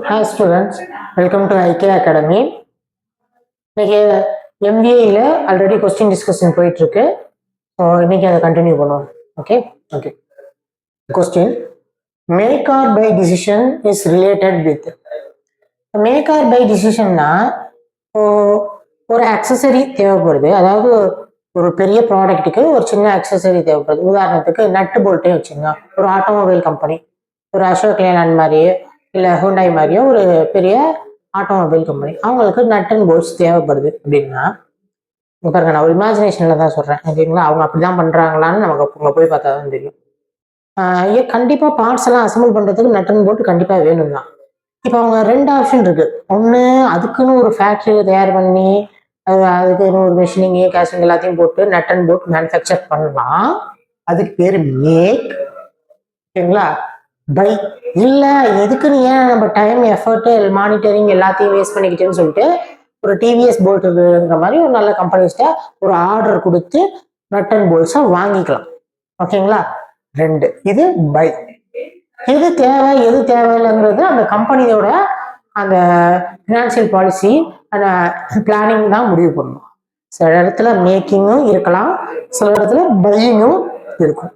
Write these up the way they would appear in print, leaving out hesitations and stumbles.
Hi students, welcome to IK Academy. இன்னைக்கு MBAல already question discussion போயிட்டு இருக்கு. இன்னைக்கு அதை கண்டினியூ பண்ணுவோம். Okay okay. Question make or buy decision is related with. Make or buy டிசிஷன்னா ஒரு அக்சசரி தேவைப்படுது. அதாவது ஒரு பெரிய ப்ராடக்ட்டுக்கு ஒரு சின்ன அக்சசரி தேவைப்படுது. உதாரணத்துக்கு நட்டு போல்ட்டே வச்சுங்க. ஒரு ஆட்டோமொபைல் கம்பெனி, ஒரு அசோக் லேலண்ட் மாதிரியே இல்லை ஹூண்டாய் மாதிரியோ ஒரு பெரிய ஆட்டோமொபைல் கம்பெனி, அவங்களுக்கு நட் அண்ட் போல்ட்ஸ் தேவைப்படுது அப்படின்னா, பாருங்க நான் ஒரு இமேஜினேஷன்ல தான் சொல்றேன். ஓகேங்களா? அவங்க அப்படிதான் பண்றாங்களான்னு நமக்கு அங்க போய் பார்த்தா தான் தெரியும். கண்டிப்பா பார்ட்ஸ் எல்லாம் அசம்பிள் பண்றதுக்கு நட் அண்ட் போல்ட் கண்டிப்பா வேணும் தான். இப்போ அவங்க ரெண்டு ஆப்ஷன் இருக்கு. ஒன்று அதுக்குன்னு ஒரு ஃபேக்டரி தயார் பண்ணி அதுக்குன்னு ஒரு மிஷினிங் கேஸ்டிங் எல்லாத்தையும் போட்டு நட் அண்ட் போல்ட் மேனுஃபேக்சர் பண்ணலாம். அதுக்கு பேர் மேக். ஓகேங்களா? பை இல்ல எதுக்குன்னு ஏன் நம்ம டைம் எஃபர்ட் மானிட்டரிங் எல்லாத்தையும் வேஸ்ட் பண்ணிக்கிட்டேன்னு சொல்லிட்டு ஒரு டிவிஎஸ் போல்ட்டுங்கிற மாதிரி ஒரு நல்ல கம்பெனிஸ்ட ஒரு ஆர்டர் கொடுத்து நட் அண்ட் போல்ட்ஸை வாங்கிக்கலாம். ஓகேங்களா? ரெண்டு. இது பை. எது தேவை எது தேவையில்லைங்கிறது அந்த கம்பெனியோட அந்த ஃபினான்சியல் பாலிசி அந்த பிளானிங் தான் முடிவு பண்ணணும். சில இடத்துல மேக்கிங்கும் இருக்கலாம், சில இடத்துல பையிங்கும் இருக்கும்.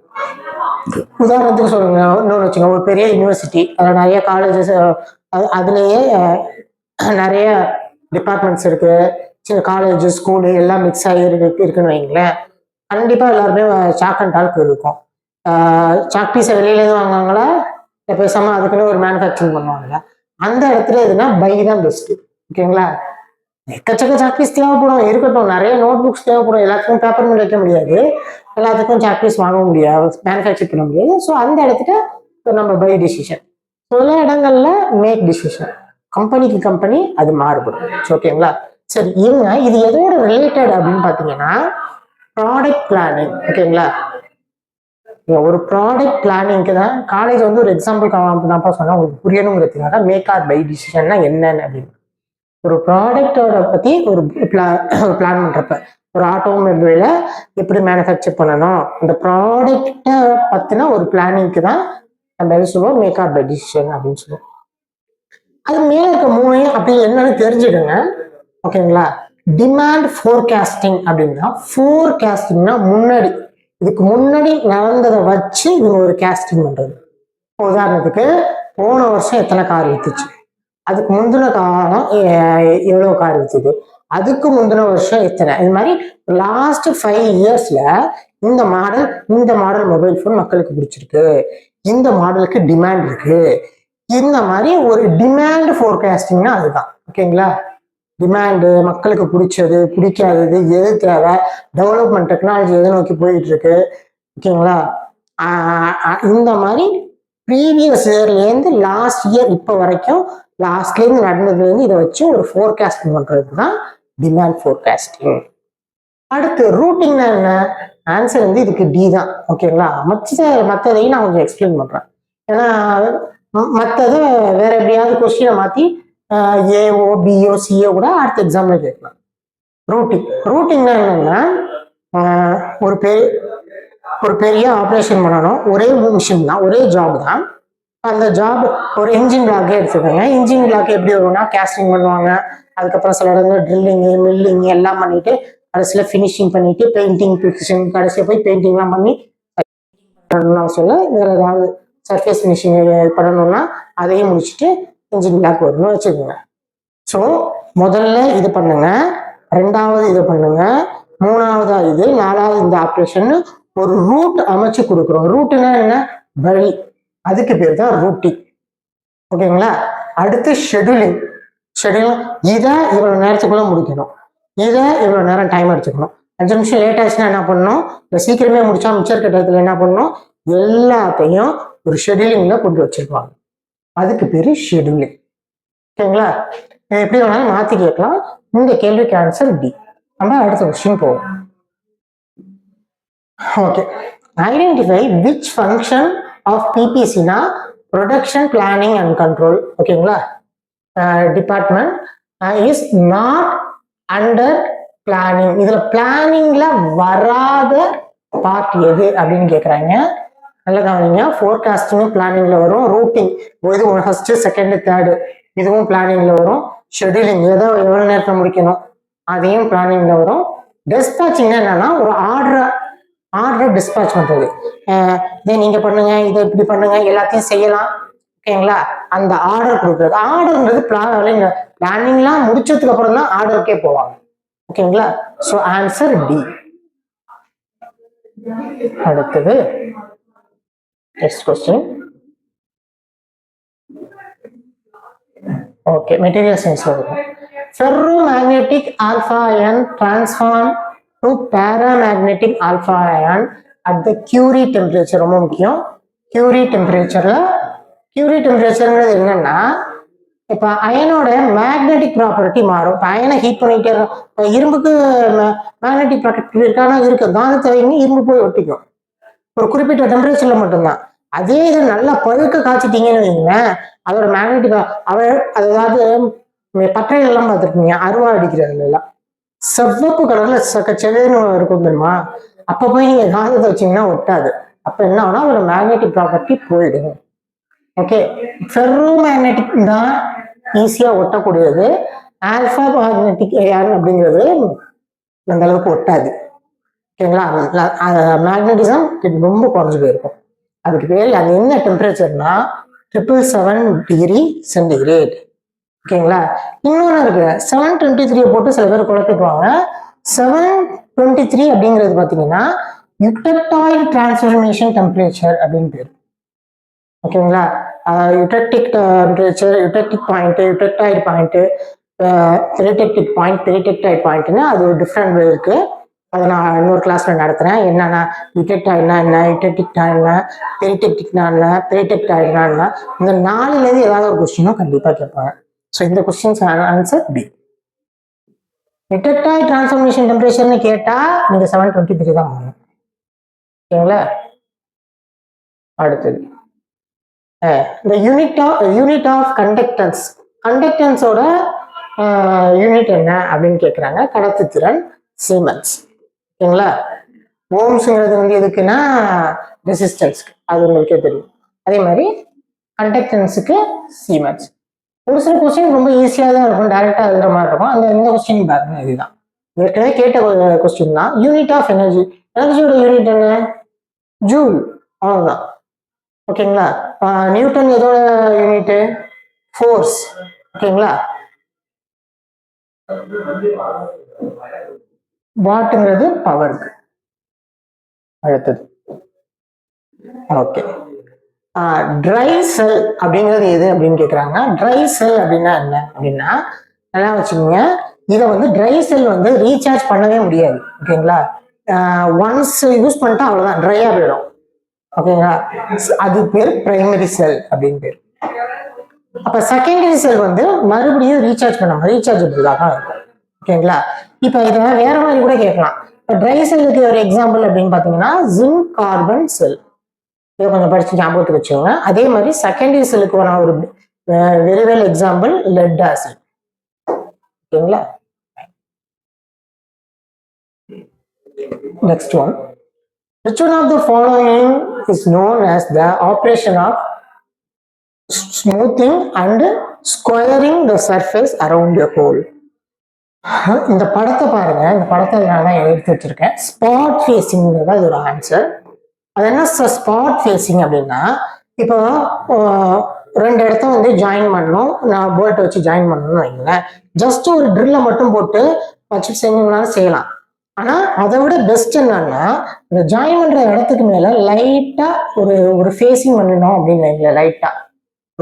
உதாரணத்துக்கு சொல்லுங்க, இன்னொன்று வச்சுங்க, ஒரு பெரிய யூனிவர்சிட்டி, அதில் நிறைய காலேஜஸ், அதுலேயே நிறைய டிபார்ட்மெண்ட்ஸ் இருக்கு, சின்ன காலேஜ் ஸ்கூலு எல்லாம் மிக்ஸ் ஆகி இருக்குன்னு வைங்களேன். கண்டிப்பாக எல்லாருமே சாக் அண்ட் டால்க் இருக்கும். சாக் பீஸை வெளியிலேருந்து வாங்குவாங்களா இல்லை பேசாமல் அதுக்குன்னு ஒரு மேனுஃபேக்சரிங் பண்ணுவாங்களா? அந்த இடத்துல எதுனா பை தான் பெஸ்ட்டு. ஓகேங்களா? எக்கச்சக்க சாக் பீஸ் தேவைப்படும், இருக்கட்டும். நிறைய நோட் புக்ஸ் தேவைப்படும், எல்லாத்துக்கும் பேப்பர் மில் வைக்க முடியாது, எல்லாத்துக்கும் சாக் பீஸ் வாங்க முடியாது, மேனுஃபேக்சர் பண்ண முடியாது. ஸோ அந்த இடத்துல நம்ம பை டிசிஷன். சில இடங்கள்ல மேக் டிசிஷன். கம்பெனிக்கு கம்பெனி அது மாறுபடும். ஓகேங்களா? சரி, இருங்க, இது எதோட ரிலேட்டட் அப்படின்னு பார்த்தீங்கன்னா ப்ராடக்ட் பிளானிங். ஓகேங்களா? ஒரு ப்ராடக்ட் பிளானிங்க்கு தான் காலேஜ் வந்து ஒரு எக்ஸாம்பிள் தான்ப்பா சொன்னா உங்களுக்கு புரியணுங்கிறதுக்காக மேக் ஆர் பை டிசிஷன்னா என்னன்னு அப்படின்னு. ஒரு ப்ராடக்டோட பத்தி ஒரு பிளான் பண்றப்ப ஒரு ஆட்டோமொபைல எப்படி மேனுஃபேக்சர் பண்ணணும், இந்த ப்ராடக்டை பத்தின ஒரு பிளானிங்க்கு தான் நம்ம எது சொல்லுவோம், மேக் ஆர் பை டிசிஷன் அப்படின்னு சொல்லுவோம். அது மேல இருக்க மூணு அப்படி என்னன்னு தெரிஞ்சுடுங்க. ஓகேங்களா? டிமாண்ட் ஃபோர்காஸ்டிங் அப்படின்னா, ஃபோர்காஸ்டிங்னா முன்னாடி, இதுக்கு முன்னாடி நடந்ததை வச்சு இவங்க ஒரு கேஸ்டிங் பண்றது. உதாரணத்துக்கு போன வருஷம் எத்தனை கார் வித்துச்சு, அதுக்கு முந்தின காலம் எவ்வளவு கார் வித்துது, அதுக்கு முந்தின வருஷம் எத்தனை, இது மாதிரி லாஸ்ட் 5 இயர்ஸ்ல இந்த மாடல் மொபைல் போன் மக்களுக்கு பிடிச்சிருக்கு, இந்த மாடலுக்கு டிமாண்ட் இருக்கு, இந்த மாதிரி ஒரு டிமாண்ட் ஃபோர்காஸ்டிங்னா அதுதான். ஓகேங்களா? டிமாண்டு, மக்களுக்கு பிடிச்சது பிடிக்காதது, எது தேவை, டெவலப்மெண்ட் டெக்னாலஜி எதை நோக்கி போயிட்டு இருக்கு. ஓகேங்களா? இந்த மாதிரி ப்ரீவியஸ் இயர்லேருந்து லாஸ்ட் இயர் இப்போ வரைக்கும் லாஸ்ட்லேருந்து நடந்ததுலேருந்து இதை வச்சு ஒரு ஃபோர்காஸ்டிங் பண்ணுறது தான் டிமாண்ட் ஃபோர்காஸ்டிங். அடுத்து ரூட்டிங்னா என்ன? ஆன்சர் வந்து இதுக்கு டி தான். ஓகேங்களா? மற்றதையும் நான் கொஞ்சம் எக்ஸ்பிளைன் பண்ணுறேன். ஏன்னா மற்றது வேற எப்படியாவது கொஸ்டினை மாற்றி ஏஓ பிஓ சிஓ கூட அடுத்த எக்ஸாம்ல கேட்கலாம். ரூட்டிங்னா என்னன்னா, ஒரு பெரிய ஆப்ரேஷன் பண்ணணும், ஒரே மிஷின் தான், ஒரே ஜாப் தான். அந்த ஜாப் ஒரு இன்ஜின் பிளாக்கே எடுத்துக்கோங்க. இன்ஜின் பிளாக் எப்படி வரும்னா, கேஸ்டிங் பண்ணுவாங்க, அதுக்கப்புறம் சில இடத்துல ட்ரில்லிங்கு மில்லிங் எல்லாம் பண்ணிட்டு கடைசியில் ஃபினிஷிங் பண்ணிட்டு பெயிண்டிங் பிக்ஷன் கடைசியில் போய் பெயிண்டிங்லாம் பண்ணி சொல்ல வேற ஏதாவது சர்ஃபேஸ் ஃபினிஷிங் பண்ணணும்னா அதையும் முடிச்சுட்டு இன்ஜின் பிளாக் வரும்னு வச்சுக்கோங்க. ஸோ முதல்ல இது பண்ணுங்க, ரெண்டாவது இது பண்ணுங்க, மூணாவதா இது, நாலாவது இந்த ஆப்ரேஷன் ஒரு ரூட் அமைச்சு கொடுக்குறோம். ரூட்னா என்ன? வழி. அதுக்கு பேர் தான் ரூட்டிங். ஓகேங்களா? அடுத்து ஷெடியூலிங். இதை இவ்வளவு நேரத்துக்குள்ள முடிக்கணும், இதை இவ்வளவு நேரம் டைம் எடுத்துக்கணும். 5 நிமிஷம் லேட் ஆச்சுன்னா என்ன பண்ணணும், இல்லை சீக்கிரமே முடிச்சா மிச்சர் கட்டத்தில் என்ன பண்ணணும், எல்லாத்தையும் ஒரு ஷெடியூலிங்ல கொண்டு வச்சிருப்பாங்க. அதுக்கு பேரு ஷெடியூலிங். ஓகேங்களா? எப்படி வேணாலும் மாத்தி கேட்கலாம். இந்த கேள்விக்கு ஆன்சர் டி. நம்ம அடுத்த கொஸ்டின் போவோம். Okay, identify which function of பிபிசினா ப்ரொடக்ஷன் பிளானிங் அண்ட் கண்ட்ரோல். ஓகேங்களா? Department is not under planning. இதுல பிளானிங்ல வராத பார்ட் எது அப்படின்னு கேட்குறாங்க. நல்லா கவனிங்க. ஃபோர்காஸ்டிங்கும் பிளானிங்ல வரும். ரூட்டிங் இது ஃபர்ஸ்ட் செகண்ட் தேர்டு இதுவும் பிளானிங்ல வரும். ஷெட்யூலிங் ஏதோ எவ்வளவு நேரத்தில் முடிக்கணும் அதையும் பிளானிங்ல வரும். டிஸ்பேச்சிங்னா என்னன்னா ஒரு ஆர்டரை டிஸ்பேச் பண்றது. இதை நீங்க பண்ணுங்க, இதை இப்படி பண்ணுங்க, எல்லாத்தையும் செய்யலாம். ஓகேங்களா? அந்த ஆர்டர் கொடுக்குறது. ஆர்டர்ன்றது பிளானிங்லாம் முடிச்சதுக்கு அப்புறம் தான் ஆர்டருக்கே போவாங்க. ஓகேங்களா? So answer D. அடுத்தது நெக்ஸ்ட் கொஸ்டின். ஓகே, மெட்டீரியல் சயின்ஸ்ல வரும். Ferromagnetic alpha iron transform to paramagnetic alpha iron at the Curie temperature. ரொம்ப முக்கியம். கியூரி டெம்பரேச்சர்ங்கிறது என்னன்னா, இப்போ அயனோட மேக்னெட்டிக் ப்ராப்பர்ட்டி மாறும். இப்போ அயனை ஹீட் பண்ணிட்டே இருக்கும். இப்போ இரும்புக்கு மேக்னெட்டிக் ப்ராப்பர்ட்டி இருக்கானா இருக்கு. காந்தத்தை இரும்பு போய் ஒட்டிக்கும் ஒரு குறிப்பிட்ட டெம்பரேச்சர்ல மட்டும்தான். அதே இது நல்லா பழுக்க காய்ச்சிட்டீங்கன்னு வைங்களேன், அதோட மேக்னெட்டிக் அதாவது பற்றைகள் எல்லாம் பார்த்துருக்கீங்க, அருவா அடிக்கிறது எல்லாம் செவ்வப்பு கலர்ல செவேன்னு இருக்கும் தெரியுமா? அப்ப போய் நீங்க காந்தத்தை வச்சீங்கன்னா ஒட்டாது. அப்ப என்ன ஆகுனா அதோட மேக்னெட்டிக் ப்ராப்பர்ட்டி போயிடும். ஓகே, ஃபெர்ரோ மேக்னெட்டிக் தான் ஈஸியா ஒட்டக்கூடியது. ஆல்பா மேக்னெட்டிக் அப்படிங்கிறது அந்த அளவுக்கு ஒட்டாது. ஓகேங்களா? மேக்னட்டிசம் ரொம்ப குறைஞ்சு போயிருக்கும். அதுக்கு பேர் அது என்ன டெம்பரேச்சர்னா 777 டிகிரி சென்டிகிரேட். ஓகேங்களா? இன்னொன்று இருக்கு, 723 போட்டு சில பேர் குழப்பிக்குவாங்க. 723 அப்படிங்கிறது பார்த்தீங்கன்னா யுடெக்டாய்டு டிரான்ஸ்ஃபர்மேஷன் டெம்பரேச்சர் அப்படின்னு பேர். ஓகேங்களா? யுடெக்டிக் டெம்பரேச்சர், யுடெக்டிக் பாயிண்ட், யுடெக்டாய்டு பாயிண்ட், பெரிடெக்டிக் பாயிண்ட், பெரிடெக்டாய்டு பாயிண்ட்னு அது ஒரு டிஃப்ரெண்ட் இருக்கு. அதை நான் இன்னொரு கிளாஸ்ல நடத்துறேன். என்னன்னா யுடெக்டாய்டுனா என்ன, யுடெக்டிக்னா என்ன, பெரிடெக்டிக்னா என்ன, பெரிடெக்டாய்டுனா என்ன, இந்த 4லேருந்து ஏதாவது ஒரு கொஸ்டினும் கண்டிப்பா கேட்பாங்க. ஸோ இந்த கொஸ்டின்ஸ் ஆன்சர் பி. யுடெக்டாய்டு டிரான்ஸ்ஃபர்மேஷன் டெம்பரேச்சர்னு கேட்டா நீங்க 723 தான் வாங்கணும். ஓகேங்களா? அடுத்தது இந்த யூனிட் ஆஃப் கண்டக்டன்ஸ். கண்டக்டன்ஸோட யூனிட் என்ன அப்படின்னு கேட்குறாங்க. கடத்துத்திறன் சீமென்ஸ். ஓகேங்களா? ஓம்ஸுங்கிறது எதுக்குன்னா ரெசிஸ்டன்ஸ்க்கு, அது உங்களுக்கே தெரியும். அதே மாதிரி கண்டக்டன்ஸுக்கு சீமென்ஸ். ஒரு சில கொஸ்டின் ரொம்ப ஈஸியாக தான் இருக்கும், டைரக்டா எழுதுற மாதிரி இருக்கும். இந்த கொஸ்டின் பாருங்க, இதுதான் ஏற்கனவே கேட்ட கொஸ்டின் தான். Unit of energy. எனர்ஜியோட யூனிட் என்ன? ஜூல். அவ்வளவுதான். ஓகேங்களா? நியூட்டன் எதோட யூனிட்? ஃபோர்ஸ். ஓகேங்களா? வாட்டுங்கிறது பவருக்கு. அடுத்தது ஓகே, ட்ரை செல் அப்படிங்கிறது எது அப்படின்னு கேட்குறாங்க. ட்ரை செல் அப்படின்னா என்ன அப்படின்னா, நல்லா வச்சுக்கோங்க, இதை ட்ரை செல் ரீசார்ஜ் பண்ணவே முடியாது. ஓகேங்களா? ஒன்ஸ் யூஸ் பண்ணிட்டா அவ்வளோதான், ட்ரையாக போயிடும். ஓகேங்களா? அது பேர் பிரைமரி செல் அப்படின்னு பேர். அப்ப செகண்டரி செல் மறுபடியும் ரீசார்ஜ் பண்ணாம ரீசார்ஜபிள் தான் இருக்கும். ஓகேங்களா? இப்ப இதை வேற மாதிரி கூட கேட்கலாம். இப்போ ட்ரை செல்லுக்கு ஒரு எக்ஸாம்பிள் அப்படின்னு பாத்தீங்கன்னா ஜிங்க் கார்பன் செல். இதை கொஞ்சம் படிச்சு ஞாபகத்துக்கு வச்சுக்கோங்க. அதே மாதிரி செகண்டரி செல்லுக்கு நான் ஒரு very well example lead acid. ஓகேங்களா? Next one. Which one of the following is known as the operation of smoothing and squaring the surface around a hole? இந்த படத்தை பாருங்க. இந்த படத்தை நான் தான் எடுத்து வச்சிருக்கேன். ஸ்பாட் ஃபேஸிங் தான் இது ஒரு ஆன்சர். அது என்ன ஸ்பாட் ஃபேஸிங் அப்படின்னா, இப்போ ரெண்டு இடத்த ஜாயின் பண்ணணும், நான் போல்ட் வச்சு ஜாயின் பண்ணணும்னு வைங்களேன். ஜஸ்ட் ஒரு ட்ரில்லை மட்டும் போட்டு வச்சு செஞ்சீங்கனாலும் செய்யலாம். ஆனா அதை விட பெஸ்ட் என்னன்னா, இந்த ஜாயின் பண்ற இடத்துக்கு மேல லைட்டா ஒரு ஃபேஸிங் பண்ணணும் அப்படின்னு வைங்களேன். லைட்டா,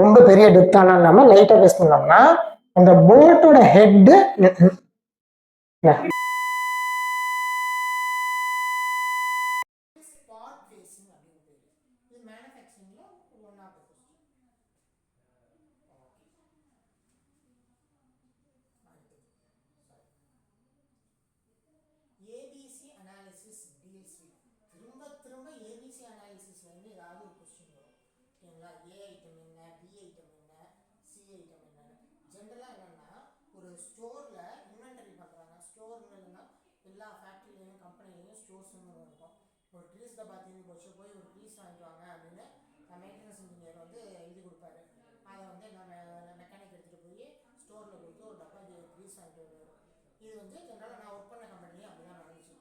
ரொம்ப பெரிய டெப்தாலாம் இல்லாம லைட்டா ஃபேஸ் பண்ணோம்னா அந்த போல்ட்டோட ஹெட் ஸ்பாட் ஃபேஸிங் அப்படின்னு பேரு. இது மேனுஃபேக்சரிங்ல one of the question. ABC analysis deals with. திரும்ப திரும்ப ஏபிசி அனாலிசிஸ்ல ஏதாவது ஒரு கொஸ்டின் வரும். ஓகேங்களா? ஏ ஐட்டம் என்ன, பி ஐட்டம் என்ன, சி ஐட்டம் என்னன்னு. ஜென்ரலா என்னன்னா, ஒரு ஸ்டோர்ல இன்வென்டரி பண்றாங்க. ஸ்டோர்னா எல்லா ஃபேக்டரிலையும் கம்பெனிலையும் ஸ்டோர்ஸ் இருக்கும். ஒரு ட்ரீஸ் டப்பா தீர்ந்து போச்சு, போய் ஒரு ட்ரீஸ் வாங்கிட்டு வாங்க அப்படின்னு மெயின்டெனன்ஸ் இன்ஜினியர் வந்து எழுதி கொடுப்பாரு. அதை வந்து நம்ம மெக்கானிக் எடுத்துகிட்டு போய் ஸ்டோரில் கொடுத்து ஒரு டப்பா ட்ரீஸ் வாங்கிட்டு வருவார். இது வந்து ஜென்ரலாக நான் ஒர்க் பண்ண கம்பெனிலேயே அப்படி தான் நடந்துச்சு.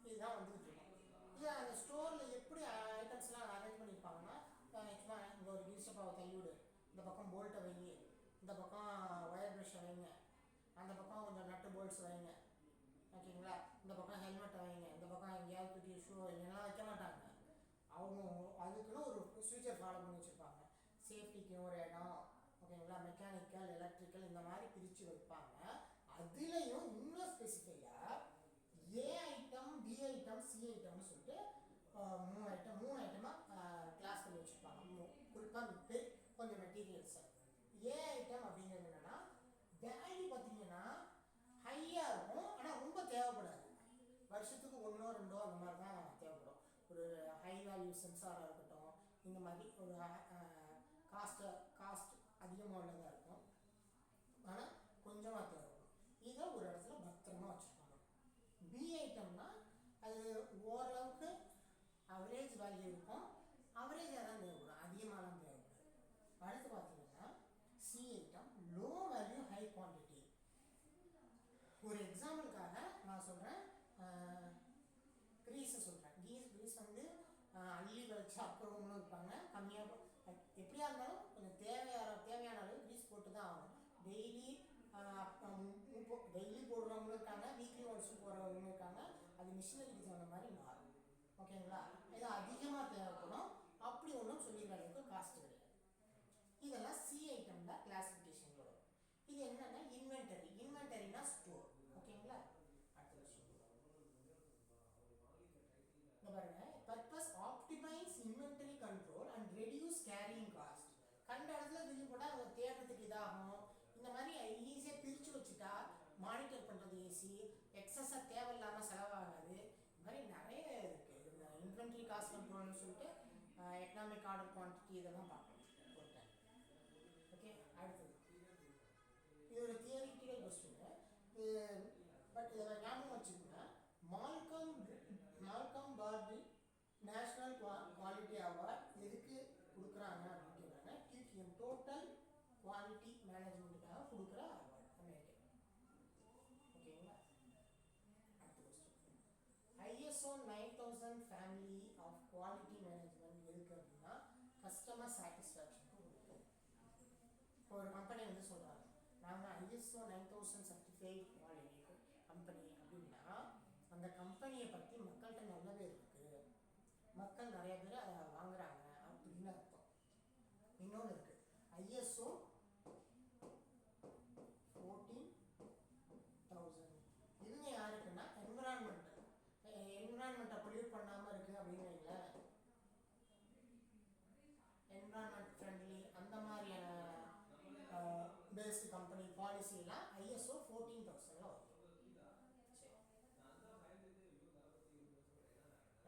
இதுதான் வந்துகிட்டு இருக்கோம். இது அந்த ஸ்டோரில் எப்படி ஐட்டம்ஸ்லாம் அரேஞ்ச் பண்ணியிருப்பாங்கன்னா, சும்மா இங்கே ஒரு ட்ரீஸ் டப்பாவை தள்ளிவிடு, இந்த பக்கம் போல்ட்டை வைங்க, இந்த பக்கம் ஒயர் ப்ரஷ்ஷை வைங்க, அந்த பக்கம் கொஞ்சம் நட்டு போல்ட்ஸ் வைங்க, ஓகேங்களா, இந்த பக்கம் ஹெல்மெட்டை வைங்க, இந்த பக்கம் எங்கேயாவது தூக்கி ஷூ வைங்கலாம் வைக்க மாட்டாங்க. அவங்க அதுக்குன்னு ஒரு ப்ரொசீஜர் ஃபாலோ பண்ணி வச்சுருப்பாங்க. சேஃப்டிக்கு ஒரு இடம், ஓகேங்களா, மெக்கானிக்கல், எலக்ட்ரிக்கல் இந்த மாதிரி பிரித்து வைப்பாங்க. அதுலேயும் இன்னும் ஸ்பெசிஃபையாக ஏ ஐட்டம், பி ஐட்டம், சி ஐட்டம்னு சொல்லிட்டு மூணு ஐட்டமாக கிளாஸ் பண்ணி வச்சுருப்பாங்க. குறிப்பாக கொஞ்சம் மெட்டீரியல்ஸை. ஏ ஐட்டம் அப்படிங்கிறது என்னென்னா, வேல்யூ பார்த்தீங்கன்னா ஹையாக இருக்கும், ஆனால் ரொம்ப தேவைப்படாது. வருஷத்துக்கு 1 or 2 அந்த மாதிரி தான் தேவைப்படும். ஒரு ஹை வேல்யூ சென்சாராக இருக்கட்டும், இந்த மாதிரி ஒரு காஸ்ட் அதிகமாக உள்ளதாக இருக்கும், ஆனால் கொஞ்சமாக தேவைப்படும். இதை ஒரு இடத்துல பத்திரமா வச்சுருப்பாங்க. பி ஐட்டம்னா அது ஓரளவுக்கு அவரேஜ் வேல்யூ இருக்கும், அவரேஜாக தான் தேவைப்படும், அதிகமாகலாம் தேவைப்படாது. அடுத்து பார்த்தீங்கன்னா C item, low value high quantity. ஒரு எக்ஸாம்பிளுக்காக நான் சொல்கிறேன், க்ரீஸை சொல்கிறேன். க்ரீஸ் வந்து அள்ளி வச்சு அப்புறம்னு இருப்பாங்க, கம்மியாக எப்படியா இருந்தாலும் கொஞ்சம் தேவையான அளவு க்ரீஸ் போட்டு தான் ஆகணும். டெய்லி போடுறவங்களும் இருக்காங்க, வீக்லி ஒன்ஸும் போடுறவங்களும் இருக்காங்க. அது மிஷினரிக்கு தகுந்த மாதிரி மாறும், ஓகேங்களா. இது அதிகமாக தேவைப்படும், அப்படி ஒன்றும் சொல்லிடுறதுக்கு காஸ்ட் கிடையாது. இதெல்லாம் சி ஐட்டம்ல கிளாசிஃபிகேஷன் வரும். இது என்னன்னா இன்வென்டரினா ஸ்டோர், ஓகேங்களா. அடுத்த விஷயம் பாருங்க, purpose optimise inventory control and reduce carrying cost. கண்ட இடத்துல தூக்கி போட்டால் அவங்க தேடுறதுக்கு இதாகும். இந்த மாதிரி ஈஸியாக பிரித்து வச்சுட்டா மானிட்டர் பண்ணுறது ஈஸி, எக்ஸஸாக தேவையில்லாமல் செலவாகாது. இந்த மாதிரி நிறைய இருக்குது. இந்த இன்வென்டரி காஸ்ட் கண்ட்ரோல்னு சொல்லிட்டு எக்கனாமிக் ஆர்டர் குவான்டிட்டி இதெல்லாம் பார்க்கணும் ஒரு டைம். ஓகே, அடுத்தது இது ஒரு தியரிட்டிக்கல் கொஸ்டின், பட் இதை ஞாபகம் வச்சுக்கோங்க. Malcolm Baldrige national quality award எதுக்கு கொடுக்குறாங்க அப்படின்னு கேட்குறாங்க. டிடிஎம் டோட்டல் குவாலிட்டி மேனேஜ்மெண்ட்டுக்காக கொடுக்குற அவார்டு அமெரிக்கா, ஓகேங்களா. அடுத்த கொஸ்டின், ISO 9000 family of quality management எதுக்கு அப்படின்னா கஸ்டமர் சாட்டிஸ்ஃபேக்ஷன். ஒரு கம்பெனி வந்து சொல்கிறாங்க, நாங்கள் ISO 9000 சர்டிஃபைட் குவாலிட்டி கம்பெனி அப்படின்னா அந்த கம்பெனியை பற்றி மக்கள்கிட்ட நல்ல பேர் இருக்குது, மக்கள் நிறைய பேர் அதை வாங்குறாங்க அப்படின்னு அர்த்தம். இன்னொன்று இருக்குது, ISO 14000. இவங்க யாருக்குன்னா என்விரான்மெண்ட்டை பொல்யூட் பண்ணாமல் இருக்குது அப்படின்னு வைங்களேன், என்விரான்மெண்ட் ஃப்ரெண்ட்லி அந்த மாதிரியான பேஸ்டு கம்பெனி பாலிசியெல்லாம் ISO 14000 வரும்.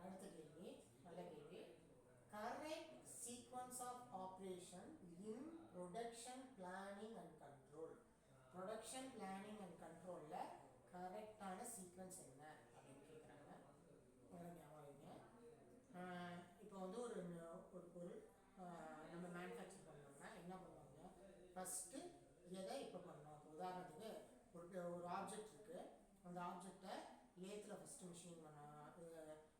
அடுத்த கேள்வி, நல்ல கேள்வி. Correct sequence of operation in production planning and control. Production planning and கண்ட்ரோலில் கரெக்டான சீக்வன்ஸ் என்ன அப்படின்னு கேட்குறாங்க. ஞாபகம், இப்போ வந்து ஒரு பொருள் நம்ம மேனுஃபேக்சர் பண்ணோம்னா என்ன பண்ணுவாங்க, ஃபஸ்ட்டு எதை இப்போ பண்ணோம். இப்போ உதாரணத்துக்கு ஒரு ஆப்ஜெக்ட் இருக்குது, அந்த ஆப்ஜெக்டை லேத்தில் ஃபஸ்ட்டு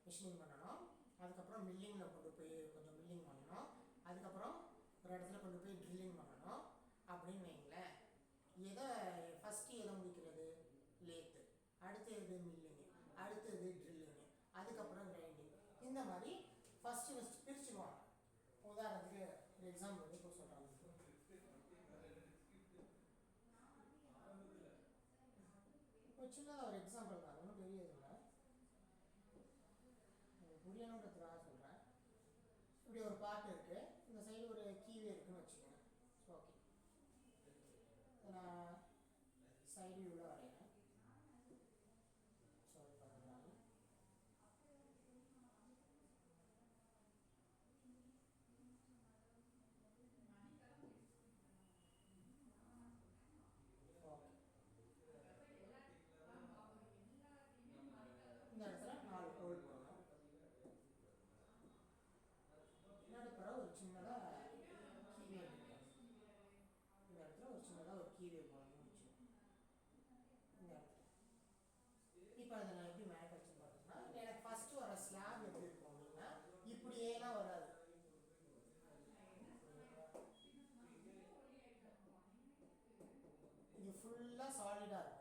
மிஷினிங் பண்ணணும், அதுக்கப்புறம் மில்லிங்கில் கொண்டு போய் கொஞ்சம் மில்லிங் பண்ணணும், அதுக்கப்புறம் ஒரு இடத்துல கொண்டு போய் ட்ரில்லிங் பண்ணணும் அப்படின்னு வைங்களேன். ஃபஸ்ட்டு எதை முடிக்கிறது, லேத்து, அடுத்து எது மில்லிங்கு, அடுத்தது ட்ரில்லிங்கு, அதுக்கப்புறம் கிரைண்டிங். இந்த மாதிரி ஃபஸ்ட்டு பிரிச்சுக்குவாங்க. உதாரணத்துக்கு ஒரு எக்ஸாம்பிள் வந்து இப்போ சொல்கிறாங்க. இப்போ சின்னதாக ஒரு எக்ஸாம்பிள் தான், ஒன்றும் பெரியது இல்லை, புரியணுன்றதுக்காக சொல்கிறேன். இப்படி ஒரு பாட்டு இருக்குது, இந்த சைடு ஒரு கீவே இருக்குதுன்னு வச்சுக்கோங்க. ஓகே, நான் சைடு வியூவில் வரைகிறேன். சாரி பண்ணுறாங்க. ஓகே, இந்த இடத்துல 4 ஹோல் போடணும். கீழே போகணும்னு வச்சுக்கோங்க. இந்த இடத்துல இப்போ அதை நான் எப்படி மேனுஃபேக்சர் பண்ணுறேன்னா, எனக்கு ஃபஸ்ட்டு வர ஸ்லாப் எப்படி இருக்கும் அப்படின்னா இப்படியேலாம் வராது. இது ஃபுல்லாக சாலிடாக இருக்கும்.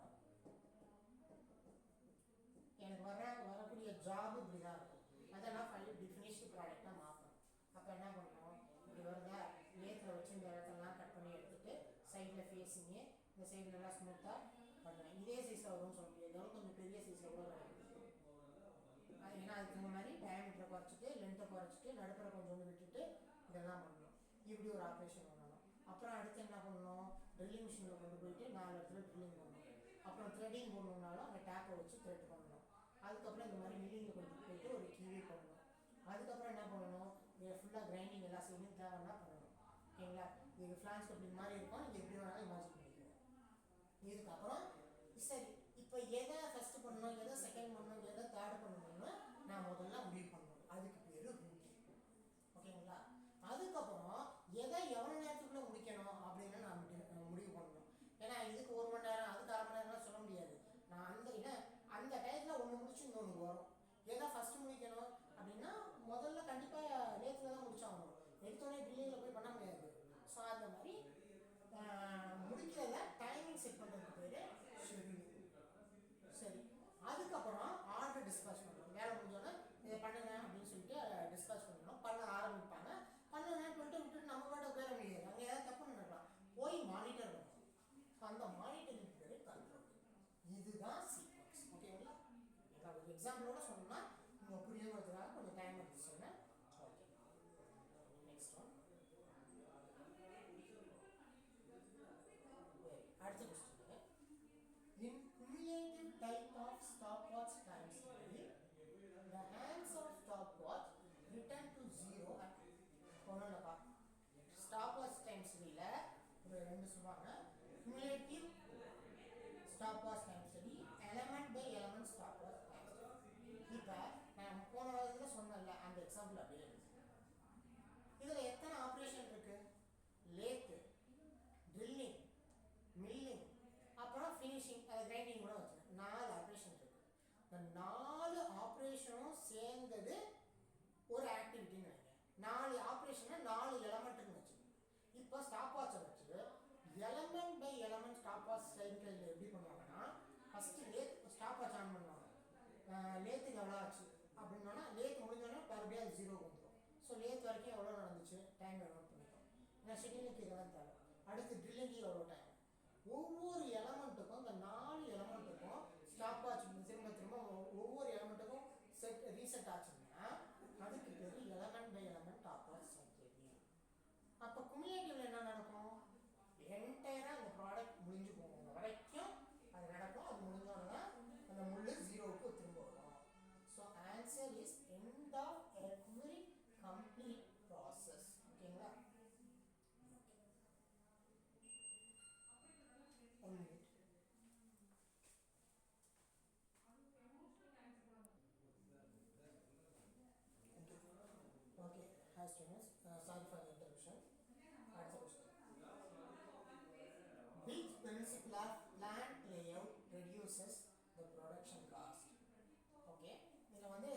எனக்கு வரக்கூடிய ஜாப் இப்படி தான் இருக்கும். அதை நான் ஃபினிஷ்டு ப்ராடக்டாக மாற்றணும். அப்போ என்ன பண்ணணும், இப்படி வருதா லேத்தில் வச்சு இந்த இடத்துலலாம் கட் பண்ணி எடுத்துகிட்டு சைடில் ஃபேஸிங்கு இந்த சைட்லலாம் ஸ்மூத்தாக பண்ணுவேன். இதே சைஸில் வரும்னு சொல்ல முடியாது, கொஞ்சம் பெரிய சைஸில் கூட வரும். அது ஏன்னா அதுக்கு இந்த மாதிரி டயமீட்டரை குறைச்சிட்டு லென்த்தை குறைச்சிட்டு நடுப்புற கொஞ்சோண்டு விட்டுட்டு இதெல்லாம் பண்ணணும். இப்படி ஒரு ஆப்ரேஷன் பண்ணணும். அப்புறம் அடுத்து என்ன பண்ணணும், ட்ரில்லிங் மிஷினில் கொண்டு போயிட்டு 4 இடத்துல ட்ரில்லிங் பண்ணணும். அப்புறம் த்ரெட்டிங் பண்ணணுன்னாலும் அந்த டேப்பை வச்சு த்ரெட் பண்ணணும். அதுக்கப்புறம் இந்த மாதிரி மில்லிங்கில் கொண்டு போயிட்டு ஒரு கீவே பண்ணணும். அதுக்கப்புறம் என்ன பண்ணணும், ஃபுல்லாக கிரைண்டிங் எல்லா சைடும் தேவைன்னா பண்ணணும். ஓகேங்களா, இது ஃப்ளான்ஸ் கப்ளிங் மாதிரி இருக்கும், நீங்கள் எப்படி வேணாலும் இமேஜின் பண்ணிக்கணும். இதுக்கப்புறம் சரி இப்போ எதை ஃபஸ்ட்டு பண்ணணும், எதை செகண்ட் பண்ணணும், எதை தேர்ட் பண்ணணும்னு நான் முதல்ல முடிவு பண்ணணும். அதுக்கு பேர் ரூட்டிங். ஓகேங்களா, அதுக்கப்புறம் எதை எவ்வளோ நேரத்துக்குள்ளே முடிக்கணும் அப்படின்னு நான் முடிவு பண்ணணும். ஏன்னா இதுக்கு 1 மணி நேரம் அதுக்கு 1/2 மணி நேரம்லாம் சொல்ல முடியாது. நான் அந்த டயத்தில் ஒன்று முடிச்சு இன்னொன்று வரும். எதை ஃபஸ்ட்டு முடிக்கணும் அப்படின்னா முதல்ல கண்டிப்பாக லேத்தில் தான் முடிச்சாகணும். எடுத்தோடனே ட்ரில்லிங்கில் போய் பண்ண முடியாது. ஸோ அந்த மாதிரி முடிக்கிறத டைமிங் செட் பண்ணுறதுக்கு பேர் ஷெட்யூலிங். சரி, அதுக்கப்புறம் ஆர்டர் டிஸ்கஸ் பண்ணணும். வேலை முடிஞ்சோன்னா இதை பண்ணுங்க அப்படின்னு சொல்லிட்டு டிஸ்கஸ் பண்ணணும். பண்ண ஆரம்பிப்பாங்க. பண்ணணும்னு சொல்லிட்டு விட்டுட்டு நம்ம பாட்டு உட்கார முடியாது. அங்கே ஏதாவது தப்பு நடக்கலாம், போய் மானிட்டர் பண்ணணும். அந்த மானிட்டரிங் பேர் கண்ட்ரோல். இதுதான் சீக்வன்ஸ். ஓகேங்களா, ஒரு எக்ஸாம்பிளோட சொன்னோம்னா நீங்கள் புரியறதுக்காக கொஞ்சம் டைம் எடுத்து சொன்னேன். Okay, next one. அடுத்த question, in cumulative type of stopwatch time study, the hands of stopwatch return to 0 at ஒன்றுலப்பா stopwatch time studyல ஒரு 2 சொல்லுவாங்க. cumulative stopwatch time study, element by element stopwatch time study. இப்போ நான் போன வாரத்தில் சொன்னல அந்த எக்ஸாம்பிள் அப்படியே இதில் எத்தனை ஆப்ரேஷன் இருக்கு, லேத்து, ட்ரில்லிங், மில்லிங், அப்புறம் ஃபினிஷிங், அது கிரைண்டிங் கூட வச்சு 4 ஆப்ரேஷன் இருக்கு. இந்த 4 ஆப்ரேஷனும் சேர்ந்தது ஒரு ஆக்டிவிட்டின்னு நினைக்கிறேன். 4 ஆப்ரேஷனை 4 எலமெண்ட்டுன்னு வச்சுக்கோங்க. இப்போ ஸ்டாப் வாட்சை வச்சு element by element stop watch cycle எப்படி பண்ணுவாங்கன்னா, ஃபஸ்ட்டு ஸ்டாப் வாட்ச் ஆன் பண்ணுவாங்க. லேத்துக்கு எவ்வளோ ஆச்சு அப்படின்னா லேத் முடிஞ்சோன்னா மறுபடியும் அது 0 வந்துடும். ஸோ லேத் வரைக்கும் எவ்வளோ நடந்துச்சு டைம் நோட் பண்ணிட்டோம். ஏன்னா ஷெட்யூலுக்கு இதெல்லாம் தேவை. அடுத்து ட்ரில்லிங்கு எவ்வளோ டைம், ஒவ்வொரு எலமெண்ட்டுக்கும் இந்த 4 எலமெண்ட்டுக்கும் ஸ்டாப் வாட்ச் திரும்ப திரும்ப ஒவ்வொரு எலமெண்ட்டுக்கும் ரீசெட் ஆச்சுன்னா அதுக்கு பேர் element by element stop watch cycle. அப்போ குமுலேட்டிவ்ல என்ன நடக்கும், என்டையராக அந்த ப்ராடக்ட் முடிஞ்சு போகும் வரைக்கும் அது நடக்கும். அது முடிஞ்சோன்னா அந்த முள்ளு 0க்கு திரும்ப வரும். So answer is end of every complete process. ஓகேங்களா, Okay, hi students, sorry for the interruption. Which principle of plant layout reduces the production cost? Okay, இதில் வந்து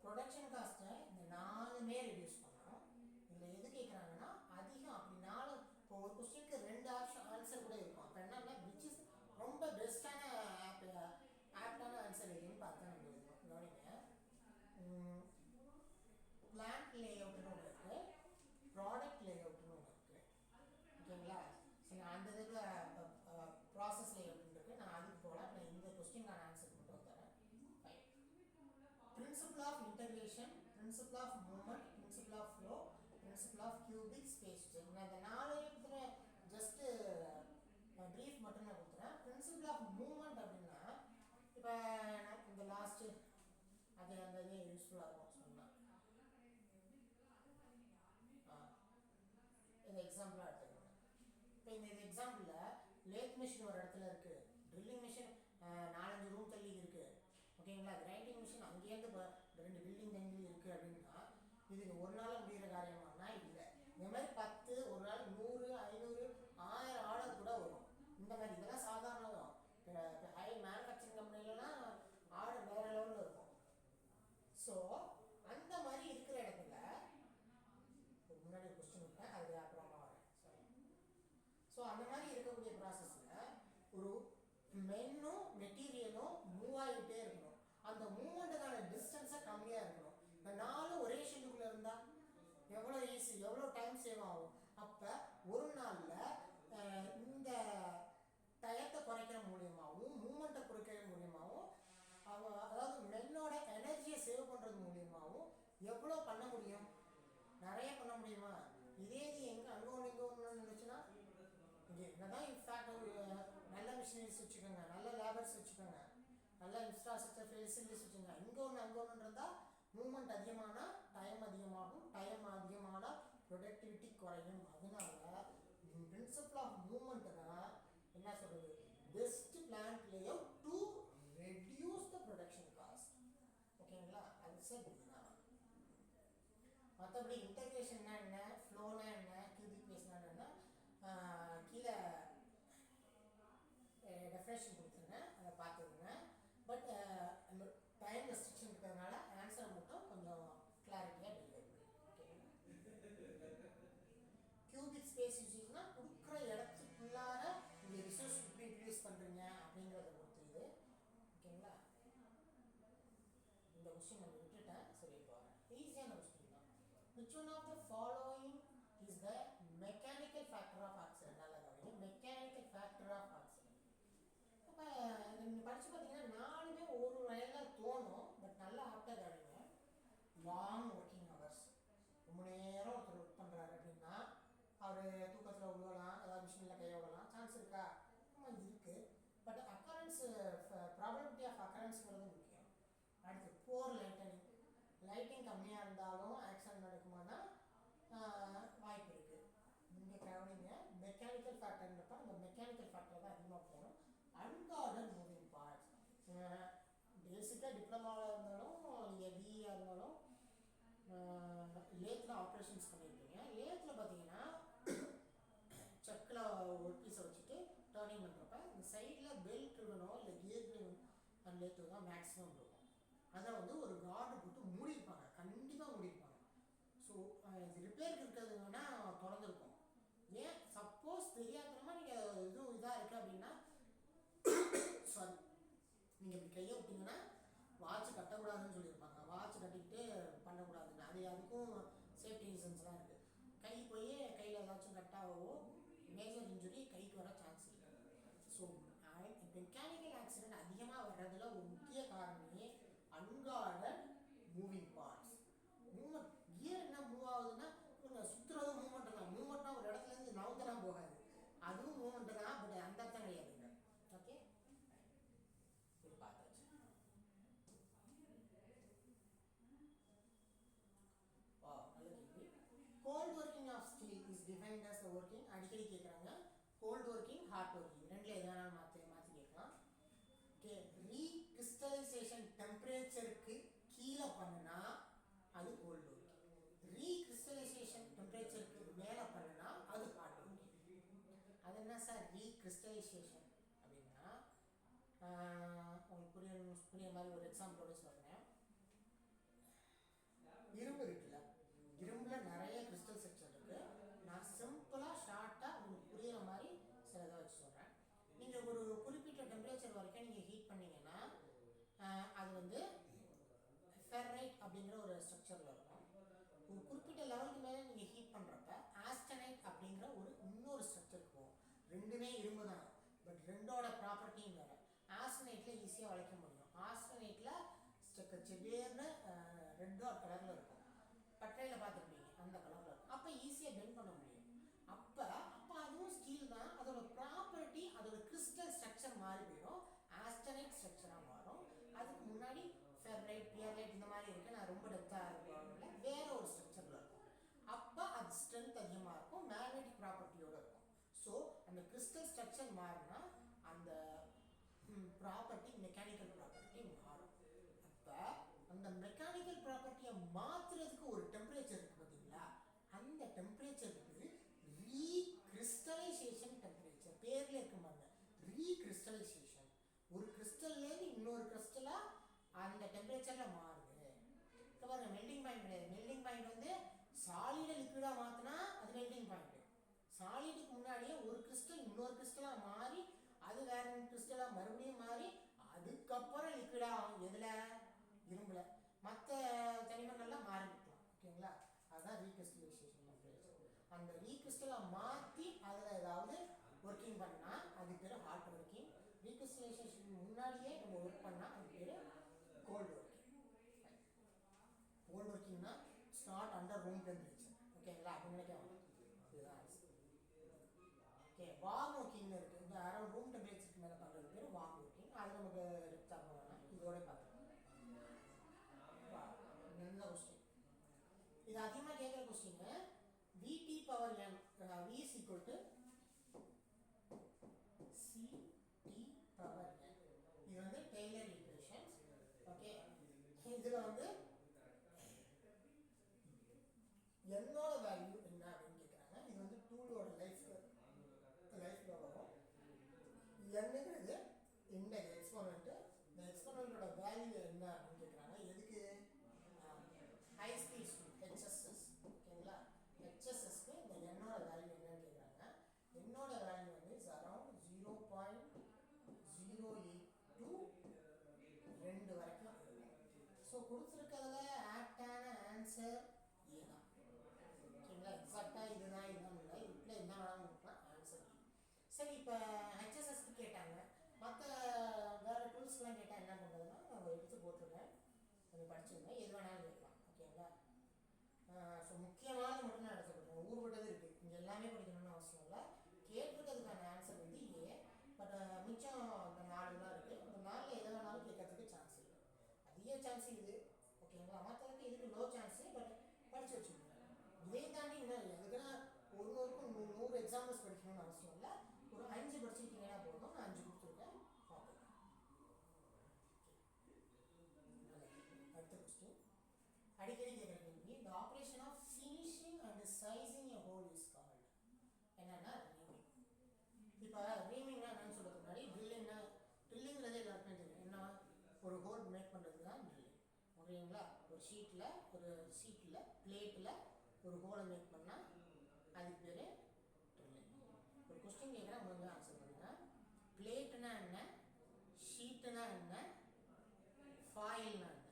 ப்ரொடக்ஷன் காஸ்ட்டை இந்த 4மே ரெடியூஸ் பண்ணணும். இதில் எது கேட்குறாங்கன்னா அதிகம் அப்படின்னாலும் இப்போ ஒரு கொஸ்டினுக்கு 2 ஆன்சர் கூட இருக்கும். அப்போ என்னன்னா விச் இஸ் ரொம்ப பெஸ்ட்டான ஆப்டான ஆன்சர் எதுன்னு பார்த்தா நம்ம இருக்கும். கவனிங்க, பிளான்ட் லேஅவுட்னு ஒன்று இருக்குது, ப்ராடக்ட் லேஅவுட்னு ஒன்று இருக்குது. ஓகேங்களா, சரி அந்த இதில் ப்ராசஸ் லேஅவுட்னு இருக்குது. நான் அதுக்கு போல நான் இந்த கொஸ்டினுக்கான ஆன்சர் மட்டும் தரேன். Fine. Principle of integration, principle of movement, principle of flow, principle of cubic space change. நான் இந்த 4 ஜஸ்ட் ப்ரீஃப் மட்டும் நான் கொடுத்துறேன். பிரின்சிபிள் ஆஃப் மூவ்மெண்ட் அப்படின்னா இப்போ இந்த லாஸ்ட்டு அது அந்த இது யூஸ்ஃபுல்லாக இருக்கும் சொன்னால் இந்த எக்ஸாம்பிளாக எடுத்துக்கோங்க. இப்போ இந்த எக்ஸாம்பிளில் லேத் மிஷின் ஒரு இடத்துல இருக்குது, ட்ரில்லிங் மிஷின் 4-5 ரூம் தள்ளி இருக்குது. ஓகேங்களா, கிரைண்டிங் மிஷின் அங்கேருந்து 2 பில்டிங் தள்ளி இருக்குது. அப்படின்னா இதுக்கு ஒரு நாள் முடிகிற காரியமானா இல்லை. இந்த மாதிரி 10 ஒரு நாள் 100, 500, 1000 ஆர்டர் ஒரு மென்னும் மெட்டீரியலும் மூவ் ஆகிட்டே இருக்கணும். அந்த மூவ்மெண்ட்டுக்கான டிஸ்டன்ஸை கம்மியாக இருக்கணும். இந்த 4 ஒரே ஷெல்லுக்குள்ளே இருந்தால் எவ்வளோ ஈஸி, எவ்வளோ டைம் சேவ் ஆகும். அப்போ ஒரு நாளில் இந்த டயத்தை குறைக்கிற மூலியமாகவும் மூமெண்ட்டை குறைக்கிற மூலியமாகவும் அதாவது மென்னோட எனர்ஜியை சேவ் பண்ணுறது மூலியமாகவும் எவ்வளோ பண்ண முடியும், நிறைய பண்ண முடியுமா? இதே இது எங்கே அங்கே ஒன்று இங்கே ஒன்று இருந்துச்சுன்னா இங்கே என்னதான் இன்ஃபேக்ட் ஒரு நல்ல மிஷினரிஸ் வச்சுக்கோங்க, நல்ல லேபர்ஸ் வச்சுக்கோங்க, நல்ல இன்ஃப்ராஸ்ட்ரக்சர் ஃபெசிலிட்டிஸ் வச்சுக்கோங்க, இங்கே ஒன்று அங்கே ஒன்று இருந்தால் மூமெண்ட் அதிகமானால் டைம் அதிகமாகும், டைம் அதிகமானால் ப்ரொடக்டிவிட்டி குறையும். அதனால பிரின்சிபல் ஆஃப் மூமெண்ட்டு தான் என்ன சொல்கிறது, best plant layout to reduce the production cost. ஓகேங்களா? அது சார் இதுதான். மற்றபடி இன்டகிரேஷன்னா என்ன, ஃப்ளோனா என்ன, கியூபிக் பேஸ்னா என்ன கீழே டெஃபினேஷன் கொடுத்துருங்க, அதை பார்த்துக்குங்க. பட் டைம் ரெஸ்ட்ரிக்ஷன் இருக்கிறதுனால ஆன்சரை மட்டும் கொஞ்சம் கிளாரிட்டியாக டெலிவரி பண்ணுங்க. கியூபிக் ஸ்பேஸ் யூஸ்னா கொடுக்குற இடத்துக்குள்ளார நீங்கள் ரிசோர்ஸ் எப்படி யூட்டிலைஸ் பண்ணுறீங்க அப்படிங்கிறத பொறுத்து இது. ஓகேங்களா? இந்த கொஸ்டின் நம்ம விட்டுட்டேன், சரி போகிறேன். ஈஸியான கொஸ்டின் தான். Which one of the following is the mechanical factor of accident? நல்லா கவனிங்க, மெக்கானிக்கல் ஃபேக்டர் ஆஃப் ஆக்சிடென்ட். அப்போ நீங்கள் படித்து பார்த்தீங்கன்னா 4மே ஒரு வயலில் தோணும். பட் நல்லா ஆப்டாக கவனிங்க. லாங் ஒர்க்கிங் ஹவர்ஸ், ரொம்ப நேரம் ஒருத்தர் ஒர்க் பண்ணுறாரு அப்படின்னா அவர் தூக்கத்தில் விழுவலாம், ஏதாவது மிஷினில் கையை விடலாம், சான்ஸ் இருக்கா? இருக்குது. பட் அக்கரன்ஸ் ப்ராபபிலிட்டி ஆஃப் அக்கரன்ஸுங்கிறது முக்கியம். அடுத்து போர் லைட்டிங் கம்மியாக இருந்தாலும் ஆக்சிடென்ட் நடக்குமானா வாய்ப்பு இருக்குது. இங்கே கவனிங்க, மெக்கானிக்கல் ஃபேக்டர்ன்றப்ப அந்த மெக்கானிக்கல் ஃபேக்டர் தான் அதிகமாக போகணும். அன்கார்டட் மூவிங் பார்ட்ஸ், பேசிக்காக டிப்ளமாவாக இருந்தாலும் நீங்கள் பிஇயாக இருந்தாலும் லேத்தில் ஆப்ரேஷன்ஸ் பண்ணியிருப்பீங்க. லேத்தில் பார்த்தீங்கன்னா செக்கில் ஒரு பீஸை வச்சுட்டு டேர்னிங் பண்ணுறப்ப இந்த சைடில் பெல்ட் இருக்கணும், இல்லை கியர் ட்ரைவ் லேத்து தான் மேக்ஸிமம் இருக்கும். அதை வந்து ஒரு கார்டு போட்டு மூடியிருப்பாங்க, கண்டிப்பாக மூடியிருப்பாங்க. ஸோ இது ரிப்பேருக்கு இருக்கிறது வேணால் திறந்துருக்கும். ஏன் சப்போஸ் தெரியாதனமா நீங்கள் எதுவும் இதாக இருக்குது அப்படின்னா சாரி நீங்கள் இப்படி கையை விட்டிங்கன்னா வாட்ச் கட்டக்கூடாதுன்னு சொல்லியிருப்பாங்க. வாட்ச் கட்டிக்கிட்டு பண்ணக்கூடாதுன்னு, அதுக்கும் சேஃப்டி ரீசன்ஸ்லாம் இருக்குது. கை போய் கையில் ஏதாச்சும் கட்டாவோ மேஜர் இன்ஜுரி கைக்கு வர சான்ஸ் இருக்குது. ஸோ மெக்கானிக்கல் ஆக்சிடென்ட் அதிகமாக வர்றதுல ஒரு முக்கிய காரணமே அன்கார்டட் மூவிங் பார்ட்ஸ். மூவ்மெண்ட் கியர் என்ன மூவ் ஆகுதுன்னா சுற்றுறதும் மூவ்மெண்ட் தான். மூவ்மெண்ட்னா ஒரு இடத்துலேருந்து நவுத்தலாம் போகாது, அதுவும் மூவ்மெண்ட் தான். பட் அந்த அர்த்தம் கிடையாதுங்க. ஓகே, இது பார்த்தாச்சு. நல்ல கேள்வி. Cold working of steel is defined as the working. அடிக்கடி கேட்குறாங்க. கோல்ட் ஒர்க்கிங், ஹாட் ஒர்க்கிங் ரெண்டில் எது வேணாலும் மாற்றி கேட்கலாம். ஓகே, ரீகிறிஸ்டலைசேஷன் டெம்பரேச்சருக்கு கீழே பண்ணுனா அது கோல்ட் ஒர்க்கிங். ரீகிறிஸ்டலைசேஷன் டெம்பரேச்சருக்கு மேலே பண்ணுனா அது ஹாட் ஒர்க்கிங். அது என்ன சார் ரீகிறிஸ்டலைசேஷன் அப்படின்னா? உங்களுக்கு புரிய மாதிரி ஒரு எக்ஸாம்பிளோட சொல்கிறேன். இரும்பு இருக்குல்ல, இரும்புல நிறைய கிறிஸ்டல் ஸ்ட்ரக்சர் இருக்கு. நான் சிம்பிளாக ஷார்ட்டாக உங்களுக்கு புரியுற மாதிரி சில இதை வச்சு சொல்கிறேன். நீங்கள் ஒரு குறிப்பிட்ட டெம்பரேச்சர் வரைக்கும் நீங்கள் ஹீட் பண்ணிங்கன்னா அது வந்து ஃபெர்ரைட் அப்படிங்கிற ஒரு ஸ்ட்ரக்சரில் இருக்கும். ஒரு குறிப்பிட்ட லெவலுக்கு மேலே நீங்கள் ஹீட் பண்ணுறப்ப ஆஸ்டனைட் அப்படிங்கிற இன்னொரு ஸ்ட்ரக்சருக்கு போகும். ரெண்டுமே இரும்பு தான், பட் ரெண்டோட ப்ராப்பர்ட்டியும் வேறு. ஆஸ்டனைட்டில் ஈஸியாக வளைக்க முடியும். ஆஸ்டனைட்டில் ஸ்ட்ரக்சர் செவ்வேர்னு ரெட் டாட் கலரில் இருக்கும். பட்டையில் பார்த்துருப்பீங்க, அந்த கலரில் இருக்கும். அப்போ ஈஸியாக பெண்ட் பண்ண முடியும். அப்போ அதுவும் ஸ்டீல் தான். அதோட ப்ராப்பர்ட்டி, அதோட கிறிஸ்டல் ஸ்ட்ரக்சர் மாறி போயிடும், ஆஸ்டனைட் ஸ்ட்ரக்சராக மாறும். அதுக்கு முன்னாடி ஃபெர்ரைட், பியர்லைட் இந்த மாதிரி இருக்குது. நான் ரொம்ப டெப்த்தாக இருக்கிறவங்கள வேற ஒரு ஸ்ட்ரக்சரில் இருக்கும். அப்போ அது ஸ்ட்ரென்த் அதிகமாக இருக்கும், மேக்னெட்டிக் ப்ராப்பர்ட்டியோடு இருக்கும். ஸோ அந்த கிறிஸ்டல் ஸ்ட்ரக்சர் மாறினா அந்த ப்ராப்பர்ட்டி, மெக்கானிக்கல் ப்ராப்பர்ட்டி மாறும். அப்போ அந்த மெக்கானிக்கல் ப்ராப்பர்ட்டியை மாற்றுறதுக்கு ஒரு டெம்பரேச்சர் இருக்குது பார்த்தீங்களா? அந்த டெம்பரேச்சருக்கு ரீகிறிஸ்டலைசேஷன் டெம்பரேச்சர் பேர்ல இருக்க மாதிரி. ரீகிறிஸ்டலைசேஷன் ஒரு கிறிஸ்டல்லேருந்து இன்னொரு கிறிஸ்டலாக அந்த டெம்பரேச்சரில் மாறுது. இப்போ பாருங்க, மெல்டிங் பாயிண்ட் கிடையாது. மெல்டிங் பாயிண்ட் வந்து சாலிடை லிக்விடாக மாற்றினா அது மெல்டிங் பாயிண்ட். சாலிடுக்கு முன்னாடியே ஒரு கிறிஸ்டல் இன்னொரு கிறிஸ்டலாக மாறி அது வேற கிறிஸ்டலாக மறுபடியும் மாறி அதுக்கப்புறம் லிக்விடாக எதில் இரும்புல மற்ற தனிமங்கள்லாம் மாறிக்கலாம். ஓகேங்களா, அதுதான் ரீகிறிஸ்டலைசேஷன் டெம்பரேச்சர். அந்த ரீகிறிஸ்டலாக மாற்றி அதில் ஏதாவது ஒர்க்கிங் பண்ணால் அது பேர் ஹாட் ஒர்க்கிங். ரீகிறிஸ்டலைசேஷன் முன்னாடியே நம்ம ஒர்க் பண்ணால் அது பேர் கோல்டு ஒர்க்கிங். கோல்டு ஒர்க்கிங்னா ஸ்டார்ட் அண்டர் ரூம் டெம்பரேச்சர். ஓகேங்களா, அப்படி நினைக்க இதுதான். ஓகே, வார்ம் ஒர்க்கிங்னு இருக்குது. இந்த அரௌண்ட் ரூம் டெம்பரேச்சருக்கு மேலே பண்ணுறது பேர் வார்ம் ஒர்க்கிங். அது நமக்கு ரிப்டாக வேணாம், இதோட பார்த்துக்கலாம். நல்ல கொஸ்டின், இது அதிகமாக கேட்குற question. Vt power n V is equal to Ct power n. இது வந்து டெய்லர் ஈக்குவேஷன்ஸ். ஓகே, இதில் வந்து என்னோட வேல்யூ என்ன அப்படின்னு கேட்குறாங்க. இது வந்து டூலோட லைஃப்ல வரும். என்னங்கிறது இந்த எக்ஸ்போனன்ட்டு. இந்த எக்ஸ்போனன்ட்டோட வேல்யூ என்ன அப்படின்னு கேட்குறாங்க. எதுக்கு? High speed HSS. ஓகேங்களா, ஹெச்எஸ்எஸ்க்கு இந்த என்னோட வேல்யூ என்னன்னு கேட்குறாங்க. என்னோட வேல்யூ வந்து அரௌண்ட் 0.082 வரைக்கும் இருக்கும். ஸோ கொடுத்துருக்கிறதுல ஆப்டான ஆன்சர் ஏ தான். ஓகேங்களா, எக்ஸாக்டாக இதுதான் இல்லை, இப்படி என்ன வேணாலும் இருக்கலாம் ஆன்சர். சரி, இப்போ ஹெச்எஸ்எஸ்க்கு கேட்டாங்க. மற்ற வேறு டூல்ஸ்லாம் கேட்டால் என்ன பண்ணுறதுன்னா நம்ம எடுத்து போட்டுருக்கேன், கொஞ்சம் படிச்சுருங்க, எது வேணாலும் கேட்கலாம். ஓகேங்களா, ஸோ முக்கியமானது மட்டும் நான் எடுத்துக்கிட்டேன். ஊர்பட்டது இருக்குது, இங்கே எல்லாமே படிக்கணும்னு அவசியம் இல்லை. கேட்டிருக்கிறதுக்கான ஆன்சர் வந்து ஏ. பட் மிச்சம் அந்த 4 தான் இருக்குது. அந்த 4 எதை வேணாலும் கேட்கறதுக்கு சான்ஸ் இருக்குது, அதிக சான்ஸ் இது. ஓகேங்களா, மற்றதுக்கு இதுக்கு லோ சான்ஸு, பட் படித்து வச்சுக்கோங்க. இதையும் தாண்டி இன்னும் அதுக்குன்னா ஒருவருக்கும் 100 எக்ஸாம்பிள்ஸ் படிக்கணும்னு அவசியம் இல்லை. ஒரு 5 படிச்சுக்கிட்டீங்கன்னா போதும். நான் 5 கொடுத்துருக்கேன், பார்த்துக்கலாம். அடுத்த கொஸ்டின் அடிக்கடி கேட்குற கேள்வி. இந்த operation of finishing and sizing a hole is called என்னன்னா ரீமிங். இப்போ ரீமிங்னா என்னன்னு சொல்றதுக்கு முன்னாடி ட்ரில்லிங்கிறது எல்லாருக்குமே தெரியும். என்ன, ஒரு ஹோல் மேக் பண்ணுறது தான் ட்ரில்லிங். ஓகேங்களா, ஒரு சீட்டில் பிளேட்டில் ஒரு ஹோலை மேக் பண்ணால் அதுக்கு பேர் ட்ரில்லிங். ஒரு கொஸ்டின் கேட்குறேன், உங்களுக்கு ஆன்சர் பண்ணுங்க. பிளேட்டுனா என்ன, ஷீட்டுனா என்ன, ஃபாயில்னா என்ன,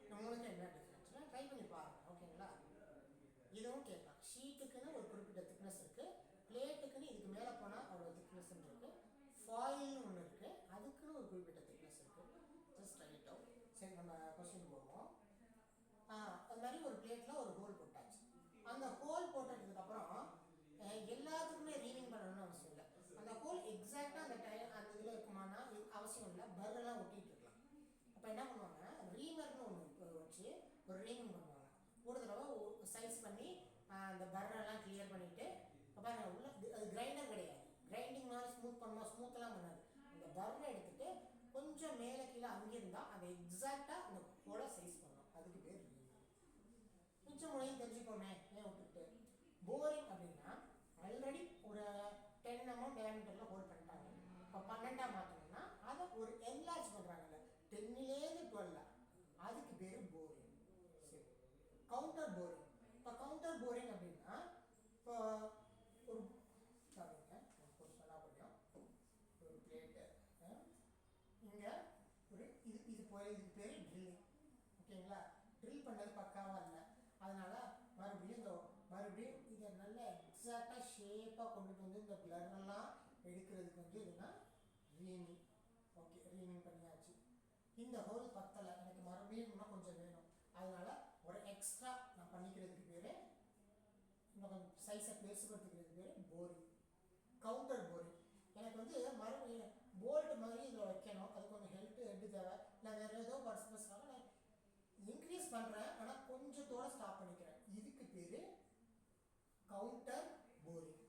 இந்த மூணுக்கு என்ன டிஃப்ரென்ஸ்னா ட்ரை பண்ணி பாருங்க. ஓகேங்களா, இதுவும் கேட்கலாம். ஷீட்டுக்குன்னு ஒரு குறிப்பிட்ட திக்னஸ் இருக்குது, பிளேட்டுக்குன்னு இதுக்கு மேலே போனால் அவ்வளோ திக்னஸ் இருக்குது, ஃபாயில்னு ஒன்று இருக்குது, அதுக்குன்னு ஒரு குறிப்பிட்ட திக்னஸ் இருக்குது. Just right out. சரி, நம்ம கொஸ்டின் போவோம். அது மாதிரி ஒரு பிளேட்டில் ஒரு ஹோல் போட்டாச்சு. அந்த ஹோல் போட்டதுக்கப்புறம் எல்லாத்துக்குமே ரீமிங் பண்ணணும்னு அவசியம் இல்லை. அந்த ஹோல் எக்ஸாக்டாக அந்த இதில் இருக்குமானா அவசியம் இல்லை, பர்ரெல்லாம் ஒட்டிகிட்டு இருக்கலாம். அப்போ என்ன பண்ணுவாங்க, ரீமர்னு ஒன்று வச்சு ஒரு ரீமிங் பண்ணுவாங்க. ஒரு தடவை சைஸ் பண்ணி அந்த பர்ரெல்லாம் கிளியர் பண்ணிவிட்டு, அப்போ உள்ள அது கிரைண்டர் கிடையாது, கிரைண்டிங் மாதிரி ஸ்மூத்தெல்லாம் பண்ணாது. அந்த பர்ரை எடுத்துகிட்டு கொஞ்சம் மேலே கீழே அங்கே இருந்தால் அதை எக்ஸாக்டாக அந்த ஹோலை சைஸ் பண்ணணும். அதுக்கு பேர் ரீமிங். மிச்சம் முறையும் தெரிஞ்சுக்கோமே, ஏன் விட்டுட்டு. போரிங் அப்படின்னா ஆல்ரெடி ஒரு 10 mm டயாமீட்டரில் ஹோல்ட் பண்ணிட்டாங்க. இப்போ 12 மாற்றணும்னா அதை ஒரு என்லார்ஜ் பண்ணுறாங்கல்ல, 10லேருந்து 12, அதுக்கு பேர் போரிங். சரி, கவுண்டர் போரிங். இப்போ கவுண்டர் போரிங் அப்படின்னா இப்போ ஒரு சொன்னா புரியும். ஒரு பிளேட்டு இங்கே ஒரு இதுக்கு பேர் ட்ரில்லிங். ஓகேங்களா, ட்ரில் பண்ணது பக்காவாக இல்லை, அதனால் மறுபடியும் இதை நல்ல எக்ஸாக்டாக ஷேப்பாக கொண்டுட்டு வந்து இந்த பிளர்லாம் எடுக்கிறதுக்கு வந்து இதுனா ரீமிங். ஓகே, ரீமிங் பண்ணியாச்சு. இந்த ஹோல் பத்தலை, எனக்கு மறுபடியும் இன்னும் கொஞ்சம் வேணும், அதனால் ஒரு எக்ஸ்ட்ரா நான் பண்ணிக்கிறதுக்கு பேர், இன்னும் கொஞ்சம் சைஸை பெருசுபடுத்திக்கிறதுக்கு பேர் போரிங். Counter boring. எனக்கு வந்து மறுபடியும் போல்ட் மாதிரி இதில் வைக்கணும், அது கொஞ்சம் ஹெட் தேவை, இல்லை வேறு ஏதோ பர்பஸ்க்காக நான் இன்க்ரீஸ் பண்ணுறேன், ஆனால் கொஞ்சத்தோடு ஸ்டாப் பண்ணிக்கிறேன். இதுக்கு பேர் கவுண்டர் போரிங்.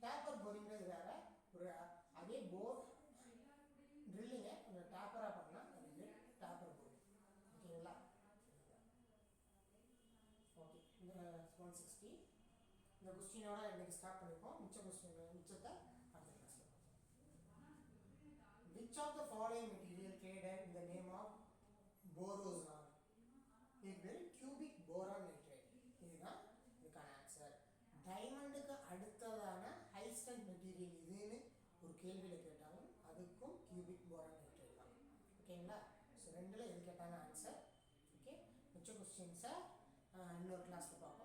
டேப்பர் போரிங்கிறது வேறு, ஒரு அதே ட்ரில்லிங்கை கொஞ்சம் டேப்பராக பண்ணால் அது பேர் டேப்பர் போரிங். ஓகேங்களா, ஓகே. இந்த 160 இந்த கொஸ்டினோட இன்றைக்கி ஸ்டார்ட் பண்ணிப்போம். மிச்சத்தை அடுத்த கிளாஸில். Which of the following material traded in the name of boron? இது பேர் கியூபிக் போரான் நைட்ரேட். இதுதான் இதுக்கான ஆன்சர். டைமண்டுக்கு அடுத்ததான ஹை ஸ்ட்ரென்த் மெட்டீரியல் இதுன்னு ஒரு கேள்வியில் கேட்டாலும் அது அதுக்கும் கியூபிக் போரான் நைட்ரேட் தான். ஓகேங்களா? ஸோ ரெண்டில் எது கேட்டாலும் ஆன்சர். ஓகே, மிச்ச கொஸ்டின்ஸை இன்னொரு கிளாஸில் பார்ப்போம்.